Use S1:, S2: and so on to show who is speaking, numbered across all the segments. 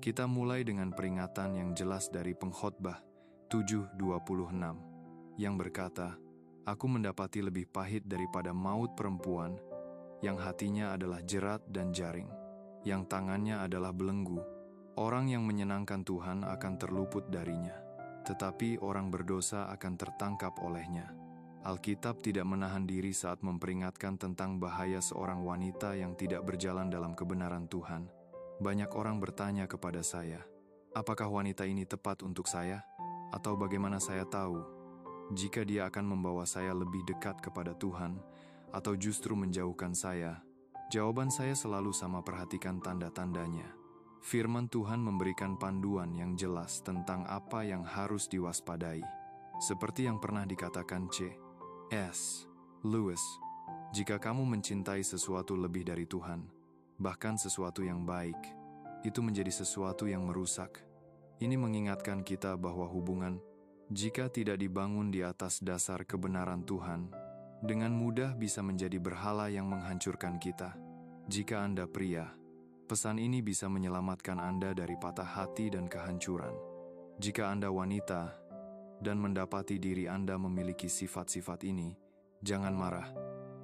S1: Kita mulai dengan peringatan yang jelas dari Pengkhotbah 7:26 yang berkata, "Aku mendapati lebih pahit daripada maut perempuan yang hatinya adalah jerat dan jaring, yang tangannya adalah belenggu. Orang yang menyenangkan Tuhan akan terluput darinya, tetapi orang berdosa akan tertangkap olehnya." Alkitab tidak menahan diri saat memperingatkan tentang bahaya seorang wanita yang tidak berjalan dalam kebenaran Tuhan. Banyak orang bertanya kepada saya, apakah wanita ini tepat untuk saya? Atau bagaimana saya tahu jika dia akan membawa saya lebih dekat kepada Tuhan atau justru menjauhkan saya? Jawaban saya selalu sama: perhatikan tanda-tandanya. Firman Tuhan memberikan panduan yang jelas tentang apa yang harus diwaspadai. Seperti yang pernah dikatakan C.S. Lewis, jika kamu mencintai sesuatu lebih dari Tuhan, bahkan sesuatu yang baik, itu menjadi sesuatu yang merusak. Ini mengingatkan kita bahwa hubungan, jika tidak dibangun di atas dasar kebenaran Tuhan, dengan mudah bisa menjadi berhala yang menghancurkan kita. Jika Anda pria, pesan ini bisa menyelamatkan Anda dari patah hati dan kehancuran. Jika Anda wanita dan mendapati diri Anda memiliki sifat-sifat ini, jangan marah.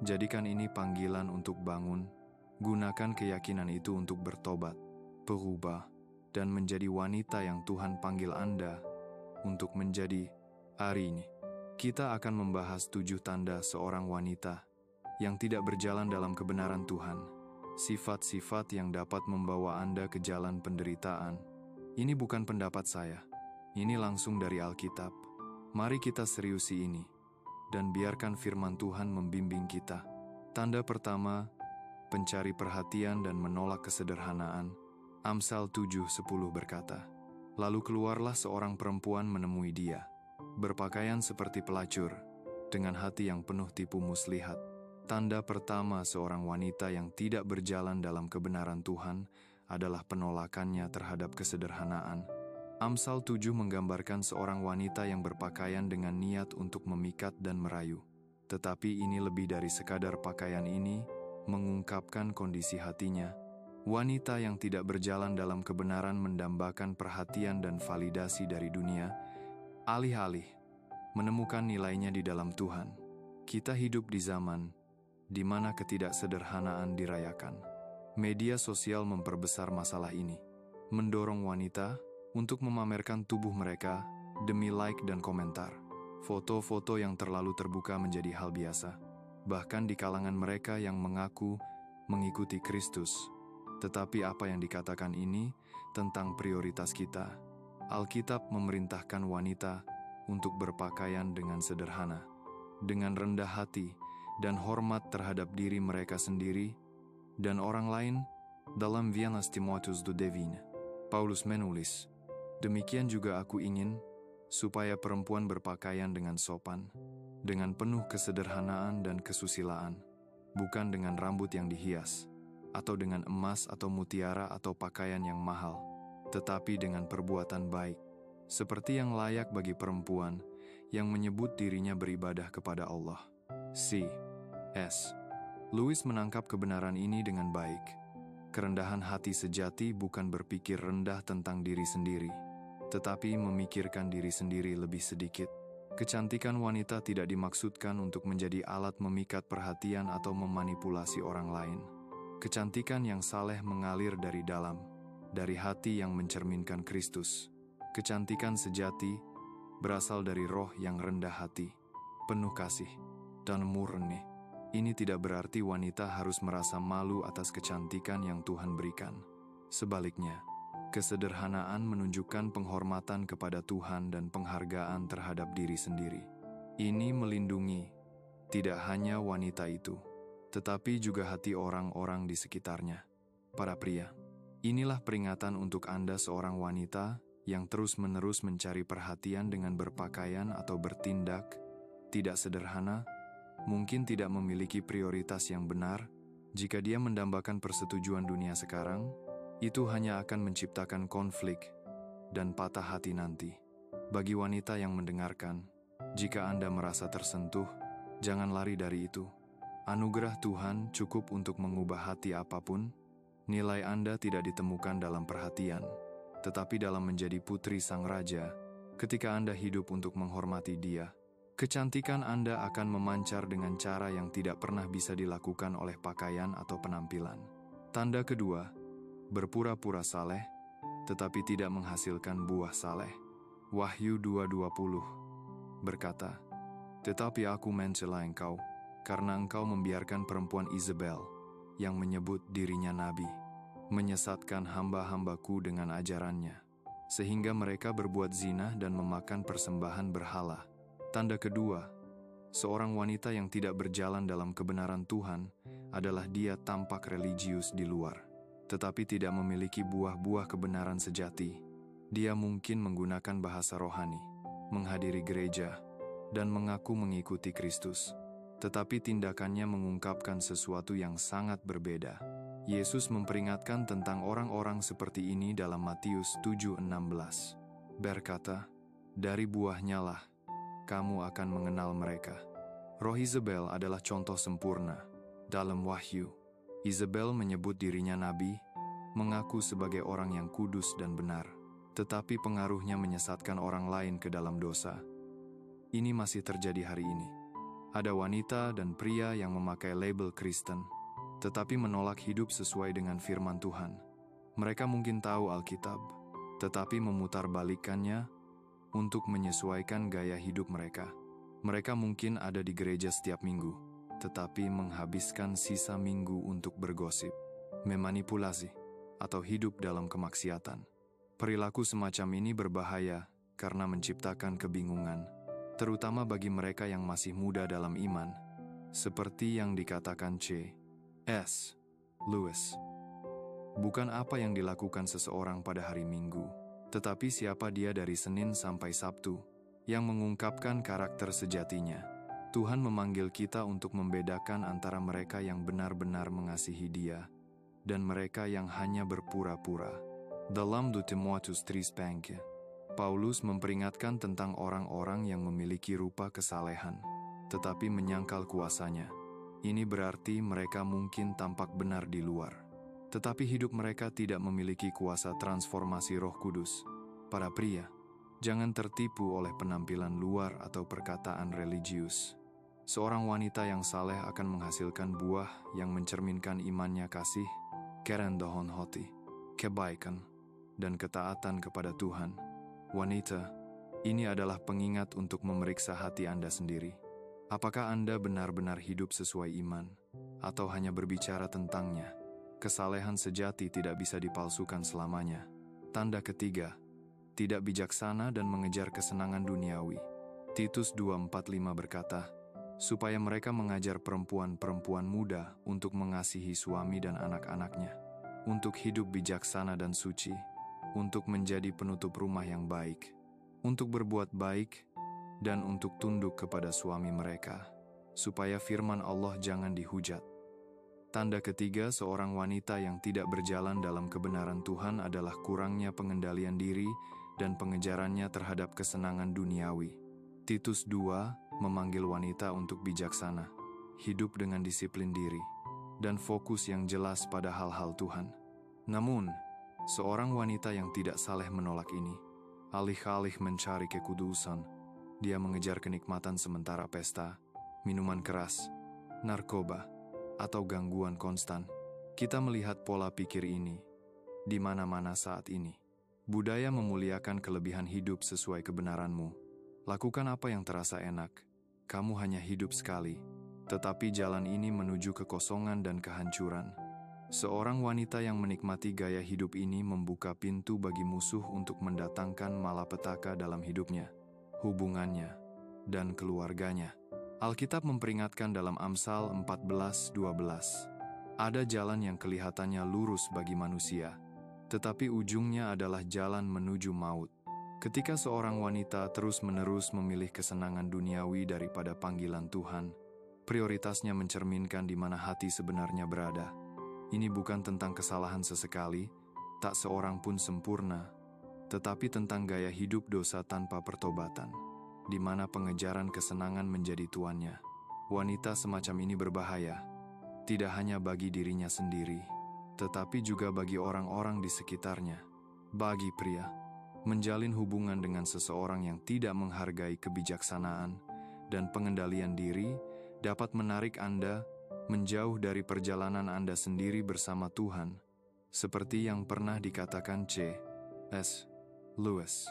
S1: Jadikan ini panggilan untuk bangun. Gunakan keyakinan itu untuk bertobat, berubah, dan menjadi wanita yang Tuhan panggil Anda untuk menjadi. Hari ini, kita akan membahas 7 tanda seorang wanita yang tidak berjalan dalam kebenaran Tuhan. Sifat-sifat yang dapat membawa Anda ke jalan penderitaan. Ini bukan pendapat saya. Ini langsung dari Alkitab. Mari kita seriusi ini, dan biarkan firman Tuhan membimbing kita. Tanda pertama, pencari perhatian dan menolak kesederhanaan. Amsal 7:10 berkata, "Lalu keluarlah seorang perempuan menemui dia, berpakaian seperti pelacur, dengan hati yang penuh tipu muslihat." Tanda pertama seorang wanita yang tidak berjalan dalam kebenaran Tuhan adalah penolakannya terhadap kesederhanaan. Amsal 7 menggambarkan seorang wanita yang berpakaian dengan niat untuk memikat dan merayu. Tetapi ini lebih dari sekadar pakaian. Ini mengungkapkan kondisi hatinya. Wanita yang tidak berjalan dalam kebenaran mendambakan perhatian dan validasi dari dunia, alih-alih menemukan nilainya di dalam Tuhan. Kita hidup di zaman di mana ketidaksederhanaan dirayakan. Media sosial memperbesar masalah ini, mendorong wanita untuk memamerkan tubuh mereka demi like dan komentar. Foto-foto yang terlalu terbuka menjadi hal biasa, bahkan di kalangan mereka yang mengaku mengikuti Kristus. Tetapi apa yang dikatakan ini tentang prioritas kita? Alkitab memerintahkan wanita untuk berpakaian dengan sederhana, dengan rendah hati dan hormat terhadap diri mereka sendiri dan orang lain. Dalam Vienas Timotheus 2:9, Paulus menulis, "Demikian juga aku ingin supaya perempuan berpakaian dengan sopan, dengan penuh kesederhanaan dan kesusilaan, bukan dengan rambut yang dihias, atau dengan emas atau mutiara atau pakaian yang mahal, tetapi dengan perbuatan baik, seperti yang layak bagi perempuan yang menyebut dirinya beribadah kepada Allah." C.S. Lewis menangkap kebenaran ini dengan baik. Kerendahan hati sejati bukan berpikir rendah tentang diri sendiri, tetapi memikirkan diri sendiri lebih sedikit. Kecantikan wanita tidak dimaksudkan untuk menjadi alat memikat perhatian atau memanipulasi orang lain. Kecantikan yang saleh mengalir dari dalam, dari hati yang mencerminkan Kristus. Kecantikan sejati berasal dari roh yang rendah hati, penuh kasih, dan murni. Ini tidak berarti wanita harus merasa malu atas kecantikan yang Tuhan berikan. Sebaliknya, kesederhanaan menunjukkan penghormatan kepada Tuhan dan penghargaan terhadap diri sendiri. Ini melindungi tidak hanya wanita itu, tetapi juga hati orang-orang di sekitarnya. Para pria, inilah peringatan untuk Anda, seorang wanita yang terus-menerus mencari perhatian dengan berpakaian atau bertindak tidak sederhana, mungkin tidak memiliki prioritas yang benar. Jika dia mendambakan persetujuan dunia sekarang, itu hanya akan menciptakan konflik dan patah hati nanti. Bagi wanita yang mendengarkan, jika Anda merasa tersentuh, jangan lari dari itu. Anugerah Tuhan cukup untuk mengubah hati apapun. Nilai Anda tidak ditemukan dalam perhatian, tetapi dalam menjadi putri sang raja. Ketika Anda hidup untuk menghormati Dia, kecantikan Anda akan memancar dengan cara yang tidak pernah bisa dilakukan oleh pakaian atau penampilan. Tanda kedua, berpura-pura saleh, tetapi tidak menghasilkan buah saleh. Wahyu 2:20 berkata, "Tetapi aku mencela engkau, karena engkau membiarkan perempuan Isabel, yang menyebut dirinya nabi, menyesatkan hamba-hambaku dengan ajarannya, sehingga mereka berbuat zina dan memakan persembahan berhala." Tanda kedua, seorang wanita yang tidak berjalan dalam kebenaran Tuhan adalah dia tampak religius di luar, tetapi tidak memiliki buah-buah kebenaran sejati. Dia mungkin menggunakan bahasa rohani, menghadiri gereja, dan mengaku mengikuti Kristus, tetapi tindakannya mengungkapkan sesuatu yang sangat berbeda. Yesus memperingatkan tentang orang-orang seperti ini dalam Matius 7:16. Berkata, "Dari buahnya lah kamu akan mengenal mereka." Roh Isabel adalah contoh sempurna. Dalam Wahyu, Isabel menyebut dirinya nabi, mengaku sebagai orang yang kudus dan benar, tetapi pengaruhnya menyesatkan orang lain ke dalam dosa. Ini masih terjadi hari ini. Ada wanita dan pria yang memakai label Kristen, tetapi menolak hidup sesuai dengan firman Tuhan. Mereka mungkin tahu Alkitab, tetapi memutarbalikkannya untuk menyesuaikan gaya hidup mereka. Mereka mungkin ada di gereja setiap minggu, tetapi menghabiskan sisa minggu untuk bergosip, memanipulasi, atau hidup dalam kemaksiatan. Perilaku semacam ini berbahaya karena menciptakan kebingungan, terutama bagi mereka yang masih muda dalam iman, seperti yang dikatakan C.S. Lewis. Bukan apa yang dilakukan seseorang pada hari Minggu, tetapi siapa dia dari Senin sampai Sabtu, yang mengungkapkan karakter sejatinya. Tuhan memanggil kita untuk membedakan antara mereka yang benar-benar mengasihi Dia dan mereka yang hanya berpura-pura. Dalam 2 Timotius 3:5, Paulus memperingatkan tentang orang-orang yang memiliki rupa kesalehan, tetapi menyangkal kuasanya. Ini berarti mereka mungkin tampak benar di luar, tetapi hidup mereka tidak memiliki kuasa transformasi Roh Kudus. Para pria, jangan tertipu oleh penampilan luar atau perkataan religius. Seorang wanita yang saleh akan menghasilkan buah yang mencerminkan imannya kasih, kerendahan hati, kebaikan, dan ketaatan kepada Tuhan. Wanita, ini adalah pengingat untuk memeriksa hati Anda sendiri. Apakah Anda benar-benar hidup sesuai iman, atau hanya berbicara tentangnya? Kesalehan sejati tidak bisa dipalsukan selamanya. Tanda ketiga, tidak bijaksana dan mengejar kesenangan duniawi. Titus 2:4-5 berkata, supaya mereka mengajar perempuan-perempuan muda untuk mengasihi suami dan anak-anaknya, untuk hidup bijaksana dan suci, untuk menjadi penutup rumah yang baik, untuk berbuat baik, dan untuk tunduk kepada suami mereka, supaya firman Allah jangan dihujat. Tanda ketiga seorang wanita yang tidak berjalan dalam kebenaran Tuhan adalah kurangnya pengendalian diri dan pengejarannya terhadap kesenangan duniawi. Titus 2 memanggil wanita untuk bijaksana, hidup dengan disiplin diri, dan fokus yang jelas pada hal-hal Tuhan. Namun, seorang wanita yang tidak saleh menolak ini. Alih-alih mencari kekudusan, dia mengejar kenikmatan sementara pesta, minuman keras, narkoba, atau gangguan konstan. Kita melihat pola pikir ini di mana-mana saat ini. Budaya memuliakan kelebihan hidup sesuai kebenaranmu. Lakukan apa yang terasa enak. Kamu hanya hidup sekali, tetapi jalan ini menuju kekosongan dan kehancuran. Seorang wanita yang menikmati gaya hidup ini membuka pintu bagi musuh untuk mendatangkan malapetaka dalam hidupnya, hubungannya, dan keluarganya. Alkitab memperingatkan dalam Amsal 14:12, ada jalan yang kelihatannya lurus bagi manusia, tetapi ujungnya adalah jalan menuju maut. Ketika seorang wanita terus-menerus memilih kesenangan duniawi daripada panggilan Tuhan, prioritasnya mencerminkan di mana hati sebenarnya berada. Ini bukan tentang kesalahan sesekali, tak seorang pun sempurna, tetapi tentang gaya hidup dosa tanpa pertobatan, di mana pengejaran kesenangan menjadi tuannya. Wanita semacam ini berbahaya, tidak hanya bagi dirinya sendiri, tetapi juga bagi orang-orang di sekitarnya. Bagi pria, menjalin hubungan dengan seseorang yang tidak menghargai kebijaksanaan dan pengendalian diri dapat menarik Anda menjauh dari perjalanan Anda sendiri bersama Tuhan, seperti yang pernah dikatakan C.S. Lewis.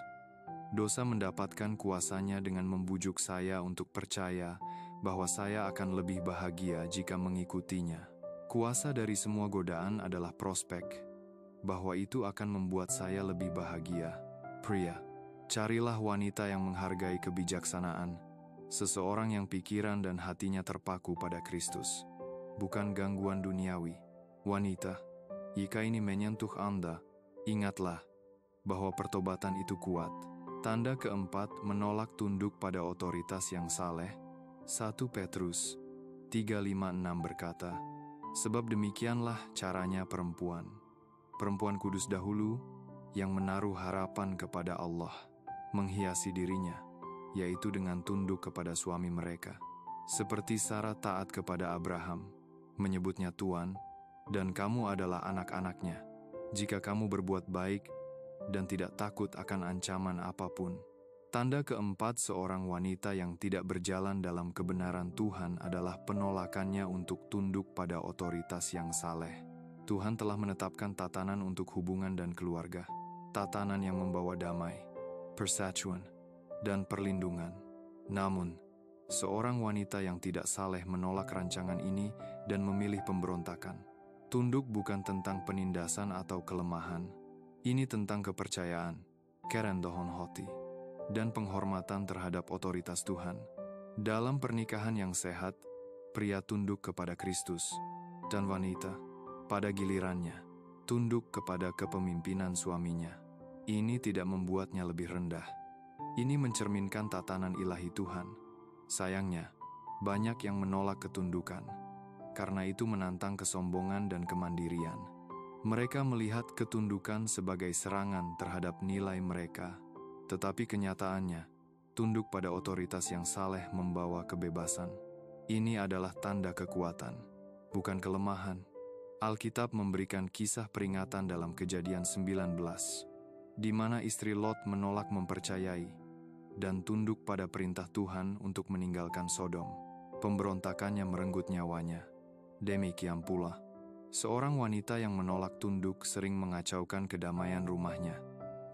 S1: Dosa mendapatkan kuasanya dengan membujuk saya untuk percaya bahwa saya akan lebih bahagia jika mengikutinya. Kuasa dari semua godaan adalah prospek bahwa itu akan membuat saya lebih bahagia. Pria, carilah wanita yang menghargai kebijaksanaan, seseorang yang pikiran dan hatinya terpaku pada Kristus, bukan gangguan duniawi. Wanita, jika ini menyentuh Anda, ingatlah bahwa pertobatan itu kuat. Tanda keempat, menolak tunduk pada otoritas yang saleh. 1 Petrus 3:5-6 berkata, sebab demikianlah caranya perempuan kudus dahulu yang menaruh harapan kepada Allah, menghiasi dirinya, yaitu dengan tunduk kepada suami mereka. Seperti Sarah taat kepada Abraham, menyebutnya Tuan, dan kamu adalah anak-anaknya, jika kamu berbuat baik dan tidak takut akan ancaman apapun. Tanda keempat seorang wanita yang tidak berjalan dalam kebenaran Tuhan adalah penolakannya untuk tunduk pada otoritas yang saleh. Tuhan telah menetapkan tatanan untuk hubungan dan keluarga, tatanan yang membawa damai, persatuan, dan perlindungan. Namun, seorang wanita yang tidak saleh menolak rancangan ini dan memilih pemberontakan. Tunduk bukan tentang penindasan atau kelemahan. Ini tentang kepercayaan, kerendahan hati, dan penghormatan terhadap otoritas Tuhan. Dalam pernikahan yang sehat, pria tunduk kepada Kristus, dan wanita, pada gilirannya, tunduk kepada kepemimpinan suaminya. Ini tidak membuatnya lebih rendah. Ini mencerminkan tatanan ilahi Tuhan. Sayangnya, banyak yang menolak ketundukan, karena itu menantang kesombongan dan kemandirian. Mereka melihat ketundukan sebagai serangan terhadap nilai mereka, tetapi kenyataannya, tunduk pada otoritas yang saleh membawa kebebasan. Ini adalah tanda kekuatan, bukan kelemahan. Alkitab memberikan kisah peringatan dalam Kejadian 19, di mana istri Lot menolak mempercayai dan tunduk pada perintah Tuhan untuk meninggalkan Sodom. Pemberontakannya merenggut nyawanya. Demikian pula, seorang wanita yang menolak tunduk sering mengacaukan kedamaian rumahnya,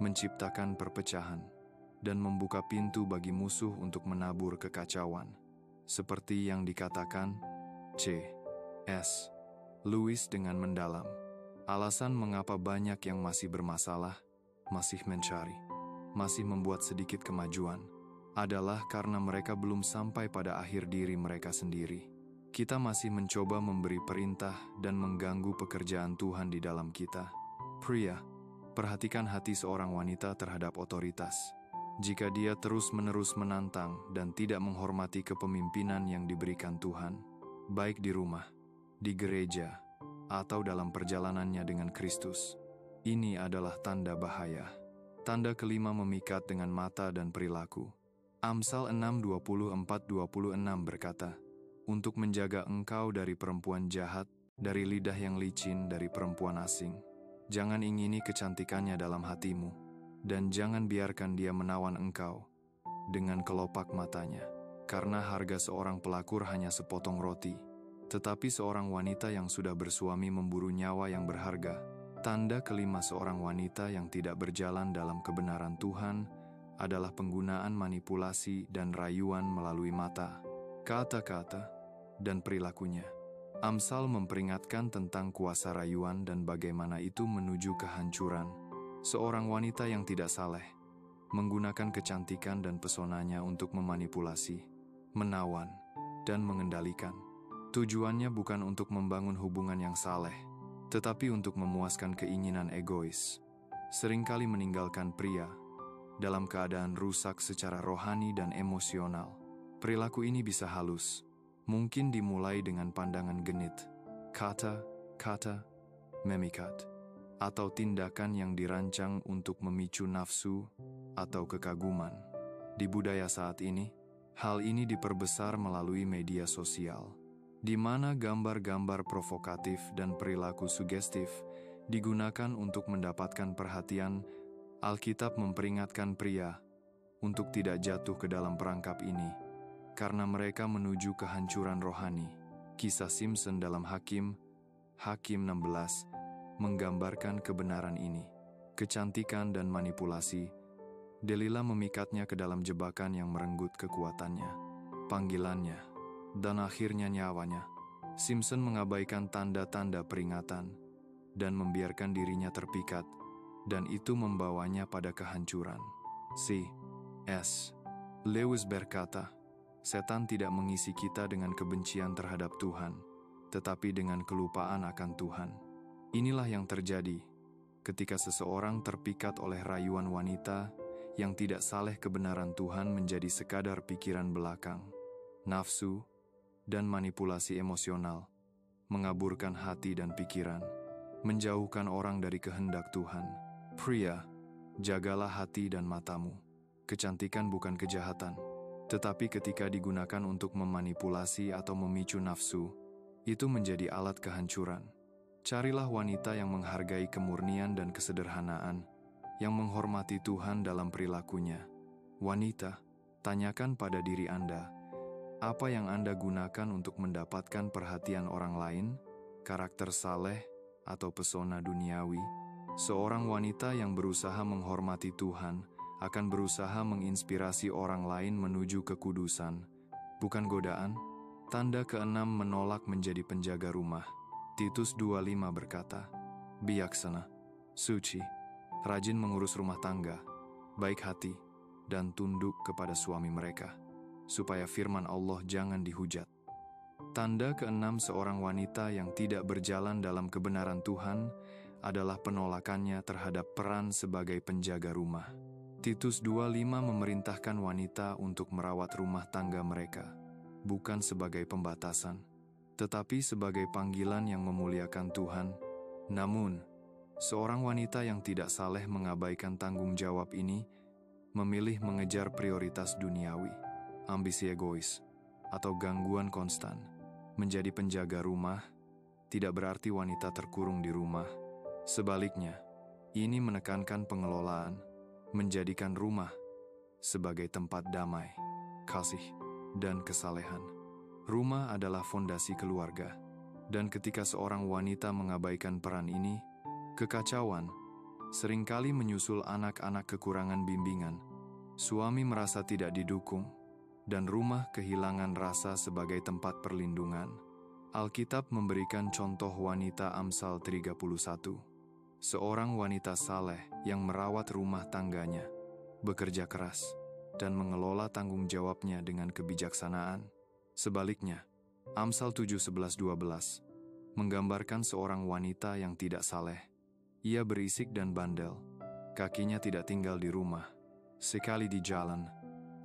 S1: menciptakan perpecahan, dan membuka pintu bagi musuh untuk menabur kekacauan. Seperti yang dikatakan C.S. Lewis dengan mendalam. Alasan mengapa banyak yang masih bermasalah, masih mencari, masih membuat sedikit kemajuan, adalah karena mereka belum sampai pada akhir diri mereka sendiri. Kita masih mencoba memberi perintah dan mengganggu pekerjaan Tuhan di dalam kita. Pria, perhatikan hati seorang wanita terhadap otoritas. Jika dia terus-menerus menantang dan tidak menghormati kepemimpinan yang diberikan Tuhan, baik di rumah, di gereja, atau dalam perjalanannya dengan Kristus, ini adalah tanda bahaya. Tanda kelima memikat dengan mata dan perilaku. Amsal 6:24-26 berkata, untuk menjaga engkau dari perempuan jahat, dari lidah yang licin, dari perempuan asing. Jangan ingini kecantikannya dalam hatimu, dan jangan biarkan dia menawan engkau dengan kelopak matanya. Karena harga seorang pelakor hanya sepotong roti, tetapi seorang wanita yang sudah bersuami memburu nyawa yang berharga. Tanda kelima seorang wanita yang tidak berjalan dalam kebenaran Tuhan adalah penggunaan manipulasi dan rayuan melalui mata, kata-kata, dan perilakunya. Amsal memperingatkan tentang kuasa rayuan dan bagaimana itu menuju kehancuran. Seorang wanita yang tidak saleh menggunakan kecantikan dan pesonanya untuk memanipulasi, menawan, dan mengendalikan. Tujuannya bukan untuk membangun hubungan yang saleh, tetapi untuk memuaskan keinginan egois. Seringkali meninggalkan pria dalam keadaan rusak secara rohani dan emosional. Perilaku ini bisa halus, mungkin dimulai dengan pandangan genit, kata, memikat, atau tindakan yang dirancang untuk memicu nafsu atau kekaguman. Di budaya saat ini, hal ini diperbesar melalui media sosial, di mana gambar-gambar provokatif dan perilaku sugestif digunakan untuk mendapatkan perhatian, Alkitab memperingatkan pria untuk tidak jatuh ke dalam perangkap ini, karena mereka menuju kehancuran rohani. Kisah Simpson dalam Hakim 16 menggambarkan kebenaran ini. Kecantikan dan manipulasi, Delila memikatnya ke dalam jebakan yang merenggut kekuatannya, panggilannya, dan akhirnya nyawanya. Simpson mengabaikan tanda-tanda peringatan dan membiarkan dirinya terpikat, dan itu membawanya pada kehancuran. C.S. Lewis berkata, setan tidak mengisi kita dengan kebencian terhadap Tuhan, tetapi dengan kelupaan akan Tuhan. Inilah yang terjadi ketika seseorang terpikat oleh rayuan wanita yang tidak saleh. Kebenaran Tuhan menjadi sekadar pikiran belakang, nafsu, dan manipulasi emosional, mengaburkan hati dan pikiran, menjauhkan orang dari kehendak Tuhan. Pria, jagalah hati dan matamu. Kecantikan bukan kejahatan, tetapi ketika digunakan untuk memanipulasi atau memicu nafsu, itu menjadi alat kehancuran. Carilah wanita yang menghargai kemurnian dan kesederhanaan, yang menghormati Tuhan dalam perilakunya. Wanita, tanyakan pada diri Anda, apa yang Anda gunakan untuk mendapatkan perhatian orang lain, karakter saleh, atau pesona duniawi? Seorang wanita yang berusaha menghormati Tuhan akan berusaha menginspirasi orang lain menuju kekudusan, bukan godaan. Tanda keenam, menolak menjadi penjaga rumah. Titus 2:5 berkata, bijaksana, suci, rajin mengurus rumah tangga, baik hati, dan tunduk kepada suami mereka, supaya firman Allah jangan dihujat. Tanda keenam seorang wanita yang tidak berjalan dalam kebenaran Tuhan adalah penolakannya terhadap peran sebagai penjaga rumah. Titus 2:5 memerintahkan wanita untuk merawat rumah tangga mereka, bukan sebagai pembatasan, tetapi sebagai panggilan yang memuliakan Tuhan. Namun, seorang wanita yang tidak saleh mengabaikan tanggung jawab ini, memilih mengejar prioritas duniawi, ambisi egois, atau gangguan konstan. Menjadi penjaga rumah tidak berarti wanita terkurung di rumah. Sebaliknya, ini menekankan pengelolaan, menjadikan rumah sebagai tempat damai, kasih, dan kesalehan. Rumah adalah fondasi keluarga, dan ketika seorang wanita mengabaikan peran ini, kekacauan seringkali menyusul. Anak-anak kekurangan bimbingan, suami merasa tidak didukung, dan rumah kehilangan rasa sebagai tempat perlindungan. Alkitab memberikan contoh wanita Amsal 31. Seorang wanita saleh yang merawat rumah tangganya, bekerja keras, dan mengelola tanggung jawabnya dengan kebijaksanaan. Sebaliknya, Amsal 7:11-12 menggambarkan seorang wanita yang tidak saleh. Ia berisik dan bandel, kakinya tidak tinggal di rumah, sekali di jalan,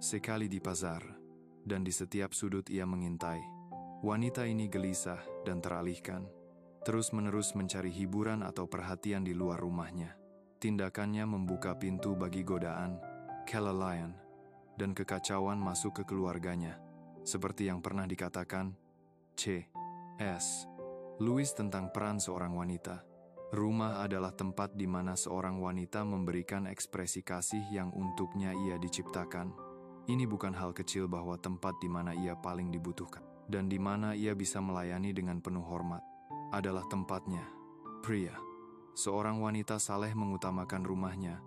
S1: sekali di pasar, dan di setiap sudut ia mengintai. Wanita ini gelisah dan teralihkan, terus-menerus mencari hiburan atau perhatian di luar rumahnya. Tindakannya membuka pintu bagi godaan, kelalaian, dan kekacauan masuk ke keluarganya, seperti yang pernah dikatakan C.S. Lewis tentang peran seorang wanita. Rumah adalah tempat di mana seorang wanita memberikan ekspresi kasih yang untuknya ia diciptakan. Ini bukan hal kecil bahwa tempat di mana ia paling dibutuhkan dan di mana ia bisa melayani dengan penuh hormat adalah tempatnya. Pria, seorang wanita saleh mengutamakan rumahnya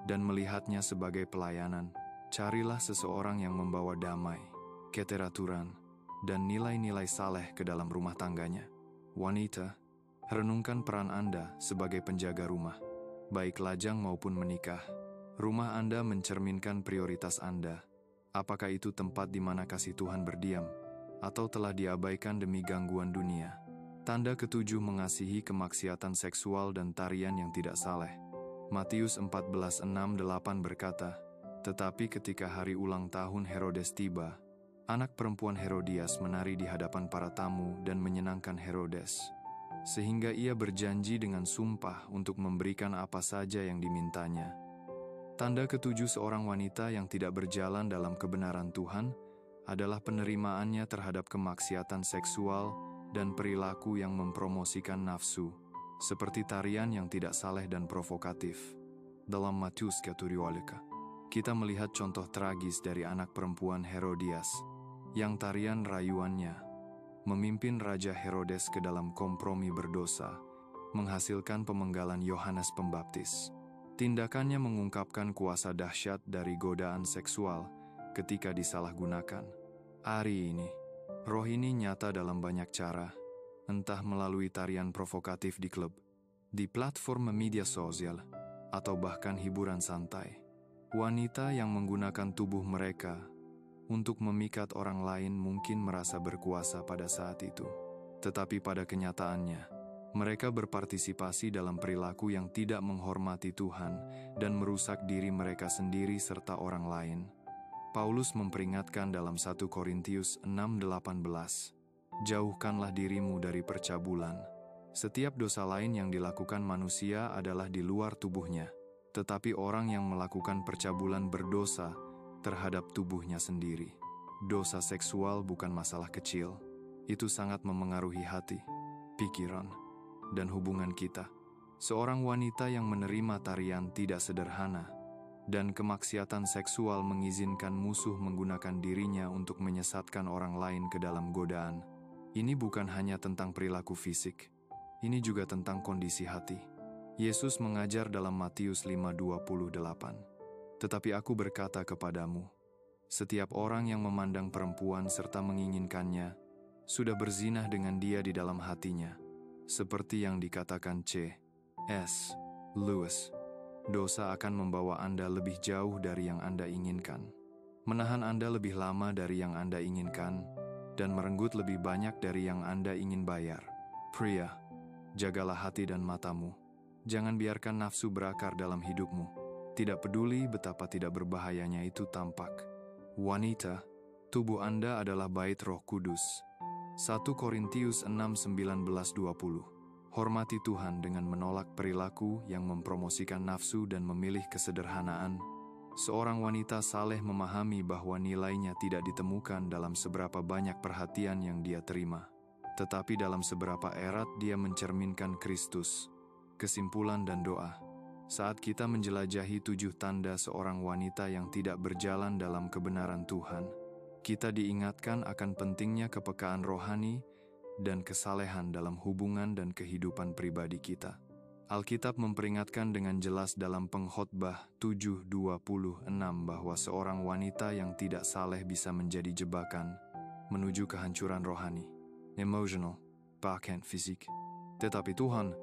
S1: dan melihatnya sebagai pelayanan. Carilah seseorang yang membawa damai, keteraturan, dan nilai-nilai saleh ke dalam rumah tangganya. Wanita, renungkan peran Anda sebagai penjaga rumah, baik lajang maupun menikah. Rumah Anda mencerminkan prioritas Anda. Apakah itu tempat di mana kasih Tuhan berdiam, atau telah diabaikan demi gangguan dunia? Tanda ketujuh, mengasihi kemaksiatan seksual dan tarian yang tidak saleh. Matius 14:6-8 berkata, tetapi ketika hari ulang tahun Herodes tiba, anak perempuan Herodias menari di hadapan para tamu dan menyenangkan Herodes, sehingga ia berjanji dengan sumpah untuk memberikan apa saja yang dimintanya. Tanda ketujuh seorang wanita yang tidak berjalan dalam kebenaran Tuhan adalah penerimaannya terhadap kemaksiatan seksual dan perilaku yang mempromosikan nafsu. seperti tarian yang tidak saleh dan provokatif. Dalam Matius Katurioleka, kita melihat contoh tragis dari anak perempuan Herodias, yang tarian rayuannya memimpin Raja Herodes ke dalam kompromi berdosa, menghasilkan pemenggalan Yohanes Pembaptis. Tindakannya mengungkapkan kuasa dahsyat dari godaan seksual ketika disalahgunakan. Hari ini, roh ini nyata dalam banyak cara, entah melalui tarian provokatif di klub, di platform media sosial, atau bahkan hiburan santai. Wanita yang menggunakan tubuh mereka untuk memikat orang lain mungkin merasa berkuasa pada saat itu. Tetapi pada kenyataannya, mereka berpartisipasi dalam perilaku yang tidak menghormati Tuhan dan merusak diri mereka sendiri serta orang lain. Paulus memperingatkan dalam 1 Korintius 6:18, "Jauhkanlah dirimu dari percabulan. Setiap dosa lain yang dilakukan manusia adalah di luar tubuhnya, tetapi orang yang melakukan percabulan berdosa terhadap tubuhnya sendiri." Dosa seksual bukan masalah kecil. Itu sangat memengaruhi hati, pikiran, dan hubungan kita. Seorang wanita yang menerima tarian tidak sederhana, dan kemaksiatan seksual mengizinkan musuh menggunakan dirinya untuk menyesatkan orang lain ke dalam godaan. Ini bukan hanya tentang perilaku fisik, ini juga tentang kondisi hati. Yesus mengajar dalam Matius 5:28, "Tetapi aku berkata kepadamu, setiap orang yang memandang perempuan serta menginginkannya, sudah berzinah dengan dia di dalam hatinya." Seperti yang dikatakan C.S. Lewis, dosa akan membawa Anda lebih jauh dari yang Anda inginkan, menahan Anda lebih lama dari yang Anda inginkan, dan merenggut lebih banyak dari yang Anda ingin bayar. Pria, jagalah hati dan matamu. Jangan biarkan nafsu berakar dalam hidupmu. Tidak peduli betapa tidak berbahayanya itu tampak. Wanita, tubuh Anda adalah bait Roh Kudus. 1 Korintius 6:19-20. Hormati Tuhan dengan menolak perilaku yang mempromosikan nafsu dan memilih kesederhanaan. Seorang wanita saleh memahami bahwa nilainya tidak ditemukan dalam seberapa banyak perhatian yang dia terima, tetapi dalam seberapa erat dia mencerminkan Kristus. Kesimpulan dan doa. Saat kita menjelajahi 7 tanda seorang wanita yang tidak berjalan dalam kebenaran Tuhan, kita diingatkan akan pentingnya kepekaan rohani dan kesalehan dalam hubungan dan kehidupan pribadi kita. Alkitab memperingatkan dengan jelas dalam Pengkhotbah 7:26 bahwa seorang wanita yang tidak saleh bisa menjadi jebakan menuju kehancuran rohani, emosional, bahkan fisik. Tetapi Tuhan,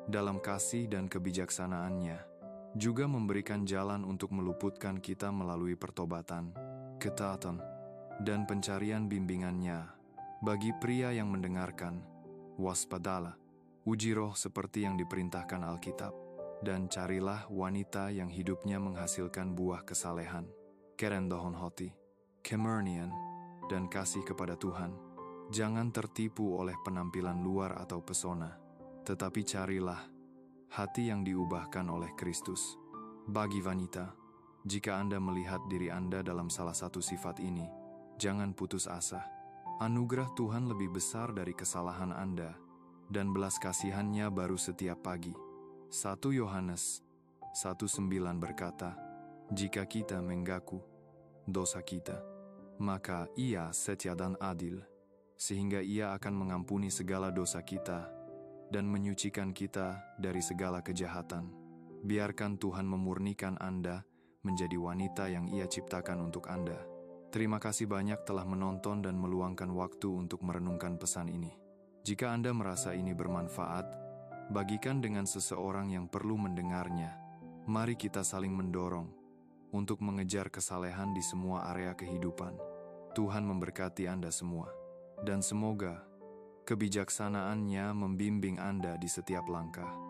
S1: dalam kasih dan kebijaksanaannya, juga memberikan jalan untuk meluputkan kita melalui pertobatan, ketaatan, dan pencarian bimbingannya. Bagi pria yang mendengarkan, waspadalah, uji roh seperti yang diperintahkan Alkitab, dan carilah wanita yang hidupnya menghasilkan buah kesalehan, kerendahan hati, kemurnian, dan kasih kepada Tuhan. Jangan tertipu oleh penampilan luar atau pesona, tetapi carilah hati yang diubahkan oleh Kristus. Bagi wanita, jika Anda melihat diri Anda dalam salah satu sifat ini, jangan putus asa. Anugerah Tuhan lebih besar dari kesalahan Anda, dan belas kasihannya baru setiap pagi. 1 Yohanes 1:9 berkata, "Jika kita mengaku dosa kita, maka Ia setia dan adil, sehingga Ia akan mengampuni segala dosa kita dan menyucikan kita dari segala kejahatan." Biarkan Tuhan memurnikan Anda menjadi wanita yang Ia ciptakan untuk Anda. Terima kasih banyak telah menonton dan meluangkan waktu untuk merenungkan pesan ini. Jika Anda merasa ini bermanfaat, bagikan dengan seseorang yang perlu mendengarnya. Mari kita saling mendorong untuk mengejar kesalehan di semua area kehidupan. Tuhan memberkati Anda semua, dan semoga kebijaksanaannya membimbing Anda di setiap langkah.